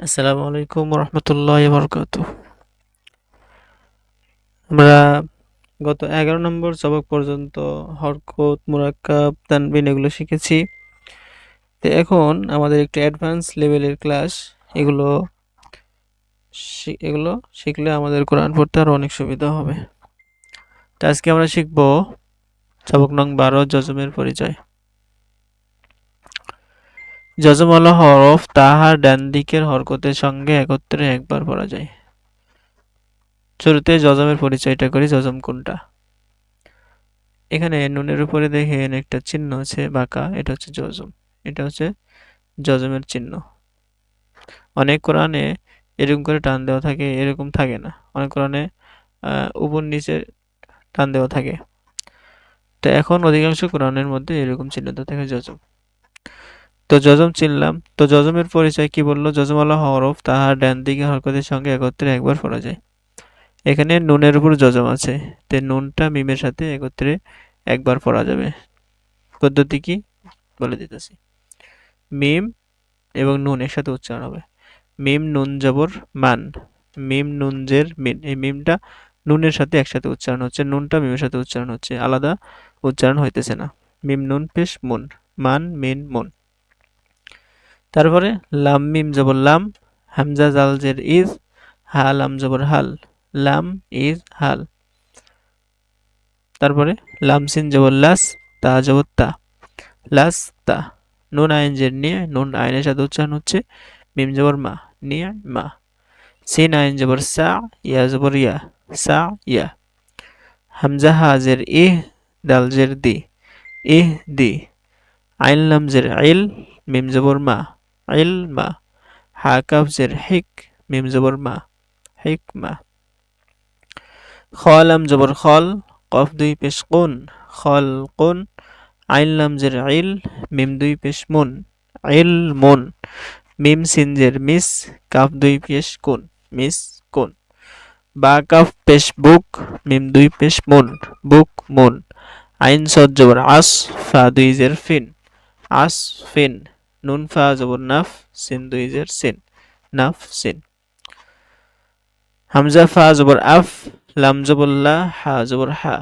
আসসালামু আলাইকুম রহমতুল্লাহ বরকাত। আমরা গত 11 নম্বর সবক পর্যন্ত হরকত, মুরাক্কাব, তানবিন এগুলো শিখেছি। তো এখন আমাদের একটু অ্যাডভান্স লেভেলের ক্লাস। এগুলো এগুলো শিখলে আমাদের কোরআন পড়তে আরো অনেক সুবিধা হবে। তো আজকে আমরা শিখব সবক নং 12 জজমের পরিচয়। জজম হলো হরফ তাহার ডান দিকের হরকতের সঙ্গে একত্রে একবার পড়া যায়। শুরুতে জজমের পরিচয়টা করি, জজম কোনটা। এখানে নুনের উপরে দেখেন একটা চিহ্ন আছে বাঁকা, এটা হচ্ছে জজম। এটা হচ্ছে জজমের চিহ্ন। অনেক কোরআনে এরকম করে টান দেওয়া থাকে, এরকম থাকে না। অনেক কোরআনে উপর নিচে টান দেওয়া থাকে। তো এখন অধিকাংশ কোরআনের মধ্যে এরকম চিহ্ন দেওয়া থাকে, জজম। তো জজম চিনলাম। তো জজমের পরিচয় কি বললো? জজম হলো হরফ তাহার ডান দিকে হরকতের সঙ্গে একত্রে একবার পড়া যায়। এখানে নুনের উপর জজম আছে, তো নুনটা মিমের সাথে একত্রে একবার পড়া যাবে। পদ্ধতি কি বলে দিতেছি। মিম এবং নুন একসাথে উচ্চারণ হবে। মিম নুন জবর মান, মিম নুন জের মিন। এই মিমটা নুনের সাথে একসাথে উচ্চারণ হচ্ছে, নুনটা মিমের সাথে উচ্চারণ হচ্ছে, আলাদা উচ্চারণ হইতেছে না। মিম নুন পেশ মুন, মান মিন মুন। তারপরে লাম মিম জবর লাম, হামজা জাল জের ইজ, হা লাম জবর হাল, লাম ইজ হাল। তারপরে লাম সিন জবর লাস, তা জবর তা, লাস তা। নুন আইন জের নিয়ে, নুন আইনের সাথে উচ্চারণ হচ্ছে, মিম জবর মা, নিয়ে মা। সিন আইন জবর সা, ইয়া জবর ইয়া, সা ইয়া। হামজা হাজের ইহ, দাল জের দি, ইহ দি। আইন লাম জের ইল, মিম জবর মা, ইল মা। হা কাফ জের হিক, মিম জবর মা, হিক মা। খ লাম জবর খল, কফ দুই পেশ কুন, খল কুন। আইন লাম জের ইল, মিম দুই পেশ মুন, ইল মুন। মিম সিন জের মিস, কাফ দুই পেশ কুন, মিস কুন। বা কাফ পেশ বুক, মিম দুই পেশ মুন, বুক মুন। আইন সদ জবর আস, ফা দুই জের ফিন, আস ফিন। নুন ফা জবর নাফ, সিন দুই জের সিন, নাফ সিন। হামজা ফা জবর আফ, লাম জবর লা, হা জবর হা,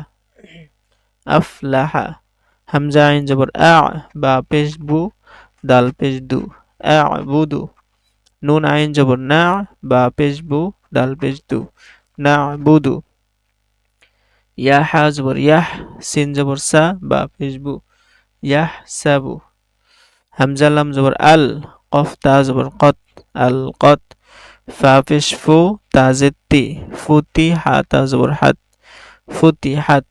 আফ লা হা। হামজা আইন জবর আ, বা পেশ বু, দাল পেশ দু, আ বুদু। নুন আইন জবর না, বা পেশ বু, দাল পেশ দু, না বুদু। ইয়া হা জবর ইয়াহ, সিন জবর সা, বা পেশ বু, ইয়াহ সাবু। হামজা লাম জবর আল, কফ তা জবর কত, আল কত। ফা পেশ ফু, তা জের তি, ফুতি। হা তা জবর হাত, ফুতি হাত।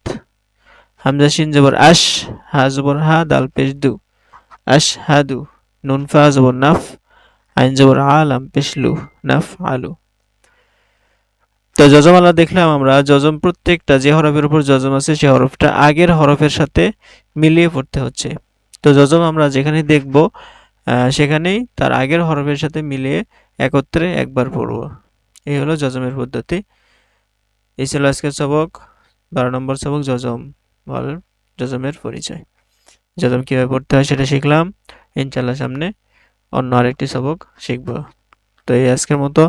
হামজা শিন জবর আশ, হা জবর হা, দাল পেশ দু, আশ হাদু। নুন ফা জবর নাফ, আইন জবর আলাম পেশ লু, নাফ আলু। তো যজমালা দেখলাম আমরা। যজম প্রত্যেকটা যে হরফের উপর যজম আছে সে হরফটা আগের হরফের সাথে মিলিয়ে পড়তে হচ্ছে। তো যজম আমরা যেখানে দেখব সেখানেই তার আগের হরফের সাথে মিলিয়ে একত্রে একবার পড়ব। এই হলো যজমের পদ্ধতি। এই ছিল আজকের সবক, 12 নম্বর সবক যজম বল, যজমের পরিচয়। যজম কিভাবে পড়তে হয় সেটা শিখলাম। ইনশাল্লাহ সামনে অন্য আরেকটি সবক শিখব। তো এই আজকের মতো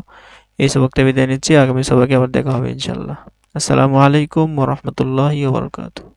এই সবকটা বিদায় নিচ্ছি। আগামী সবকে আবার দেখা হবে ইনশাল্লাহ। আসসালামু আলাইকুম ওয়া রাহমাতুল্লাহি ওয়া বারাকাতুহু।